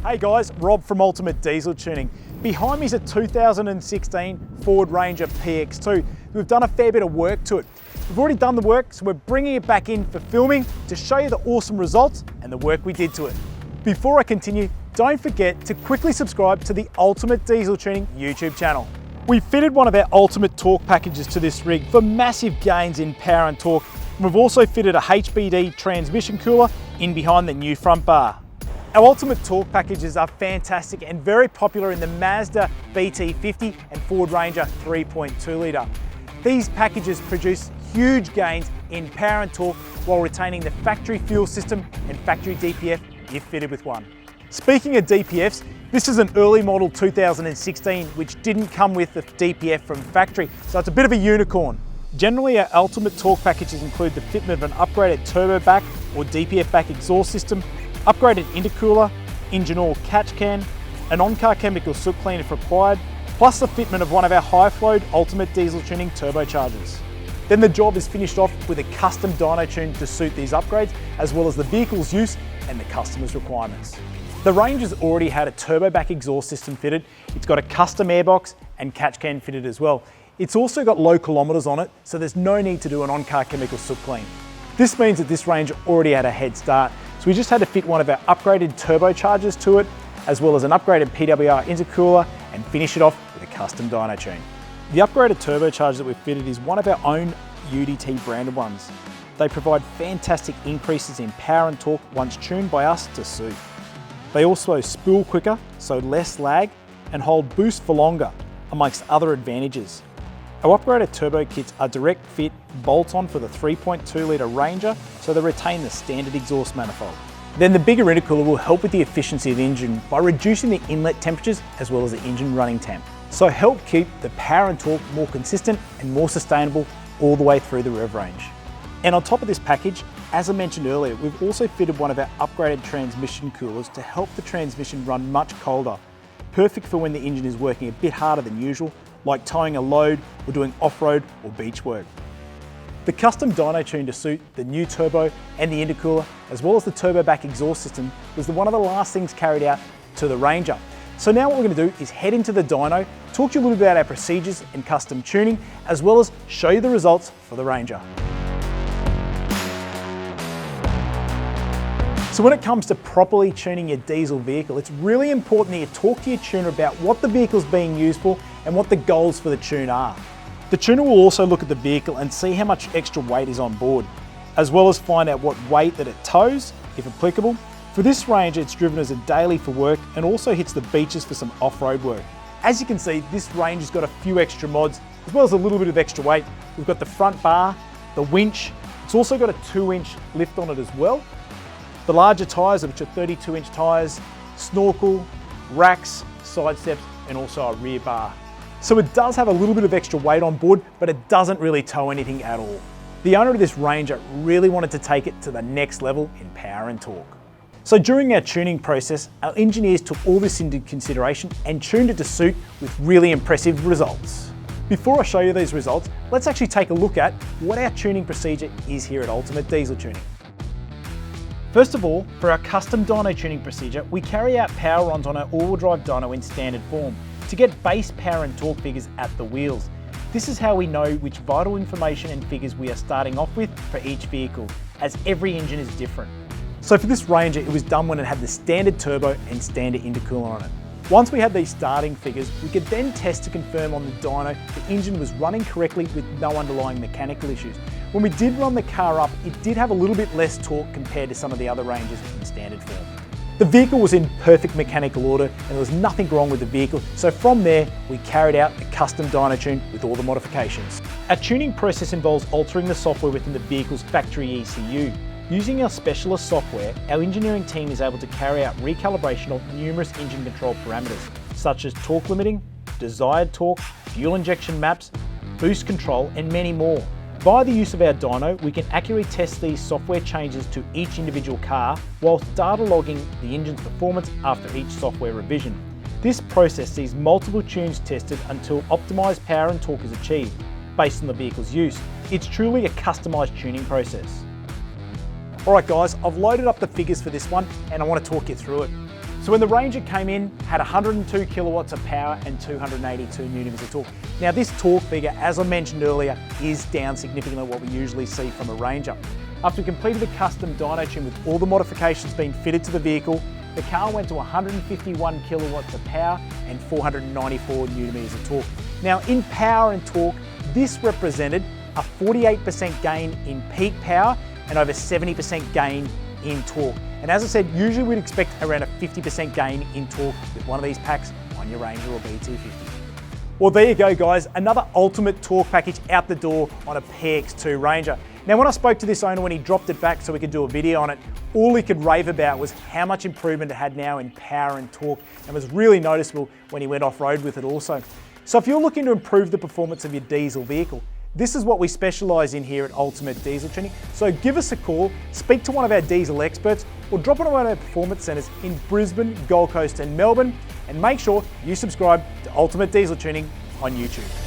Hey guys, Rob from Ultimate Diesel Tuning. Behind me is a 2016 Ford Ranger PX2. We've done a fair bit of work to it. We've already done the work, so we're bringing it back in for filming to show you the awesome results and the work we did to it. Before I continue, don't forget to quickly subscribe to the Ultimate Diesel Tuning YouTube channel. We fitted one of our Ultimate Torque packages to this rig for massive gains in power and torque. We've also fitted a HBD transmission cooler in behind the new front bar. Our Ultimate Torque packages are fantastic and very popular in the Mazda BT50 and Ford Ranger 3.2 litre. These packages produce huge gains in power and torque while retaining the factory fuel system and factory DPF if fitted with one. Speaking of DPFs, this is an early model 2016 which didn't come with the DPF from factory, so it's a bit of a unicorn. Generally, our Ultimate Torque packages include the fitment of an upgraded turbo back or DPF back exhaust system, upgraded intercooler, engine oil catch can, an on-car chemical soot cleaner if required, plus the fitment of one of our high-flowed Ultimate Diesel Tuning turbochargers. Then the job is finished off with a custom dyno tune to suit these upgrades, as well as the vehicle's use and the customer's requirements. The Ranger's already had a turbo back exhaust system fitted. It's got a custom airbox and catch can fitted as well. It's also got low kilometres on it, so there's no need to do an on-car chemical soot clean. This means that this Ranger already had a head start, so we just had to fit one of our upgraded turbochargers to it, as well as an upgraded PWR intercooler, and finish it off with a custom dyno tune. The upgraded turbocharger that we've fitted is one of our own UDT branded ones. They provide fantastic increases in power and torque once tuned by us to suit. They also spool quicker, so less lag, and hold boost for longer, amongst other advantages. Our upgraded turbo kits are direct fit, bolt-on for the 3.2 litre Ranger, so they retain the standard exhaust manifold. Then the bigger intercooler will help with the efficiency of the engine by reducing the inlet temperatures as well as the engine running temp. So help keep the power and torque more consistent and more sustainable all the way through the rev range. And on top of this package, as I mentioned earlier, we've also fitted one of our upgraded transmission coolers to help the transmission run much colder. Perfect for when the engine is working a bit harder than usual, like towing a load or doing off-road or beach work. The custom dyno tune to suit the new turbo and the intercooler, as well as the turbo back exhaust system, was one of the last things carried out to the Ranger. So now what we're going to do is head into the dyno, talk to you a little bit about our procedures and custom tuning, as well as show you the results for the Ranger. So when it comes to properly tuning your diesel vehicle, it's really important that you talk to your tuner about what the vehicle's being used for and what the goals for the tune are. The tuner will also look at the vehicle and see how much extra weight is on board, as well as find out what weight that it tows, if applicable. For this Ranger, it's driven as a daily for work and also hits the beaches for some off-road work. As you can see, this Ranger's got a few extra mods, as well as a little bit of extra weight. We've got the front bar, the winch. It's also got a 2-inch lift on it as well. The larger tyres, which are 32-inch tyres, snorkel, racks, side steps, and also a rear bar. So it does have a little bit of extra weight on board, but it doesn't really tow anything at all. The owner of this Ranger really wanted to take it to the next level in power and torque. So during our tuning process, our engineers took all this into consideration and tuned it to suit with really impressive results. Before I show you these results, let's actually take a look at what our tuning procedure is here at Ultimate Diesel Tuning. First of all, for our custom dyno tuning procedure, we carry out power runs on our all-wheel drive dyno in standard form to get base power and torque figures at the wheels. This is how we know which vital information and figures we are starting off with for each vehicle, as every engine is different. So for this Ranger, it was done when it had the standard turbo and standard intercooler on it. Once we had these starting figures, we could then test to confirm on the dyno the engine was running correctly with no underlying mechanical issues. When we did run the car up, it did have a little bit less torque compared to some of the other Rangers in standard form. The vehicle was in perfect mechanical order and there was nothing wrong with the vehicle, so from there we carried out a custom dyno tune with all the modifications. Our tuning process involves altering the software within the vehicle's factory ECU. Using our specialist software, our engineering team is able to carry out recalibration of numerous engine control parameters, such as torque limiting, desired torque, fuel injection maps, boost control, and many more. Via the use of our dyno, we can accurately test these software changes to each individual car, whilst data logging the engine's performance after each software revision. This process sees multiple tunes tested until optimised power and torque is achieved, based on the vehicle's use. It's truly a customised tuning process. Alright guys, I've loaded up the figures for this one and I want to talk you through it. So when the Ranger came in, had 102 kilowatts of power and 282 newton-meters of torque. Now this torque figure, as I mentioned earlier, is down significantly what we usually see from a Ranger. After we completed the custom dyno tune with all the modifications being fitted to the vehicle, the car went to 151 kilowatts of power and 494 newton-meters of torque. Now in power and torque, this represented a 48% gain in peak power and over 70% gain in torque. And as I said, usually we'd expect around a 50% gain in torque with one of these packs on your Ranger or BT50. Well, there you go guys, another ultimate torque package out the door on a PX2 Ranger. Now when I spoke to this owner when he dropped it back so we could do a video on it, all he could rave about was how much improvement it had now in power and torque, and was really noticeable when he went off-road with it also. So if you're looking to improve the performance of your diesel vehicle, this is what we specialise in here at Ultimate Diesel Tuning. So give us a call, speak to one of our diesel experts, or drop into one of our performance centres in Brisbane, Gold Coast and Melbourne, and make sure you subscribe to Ultimate Diesel Tuning on YouTube.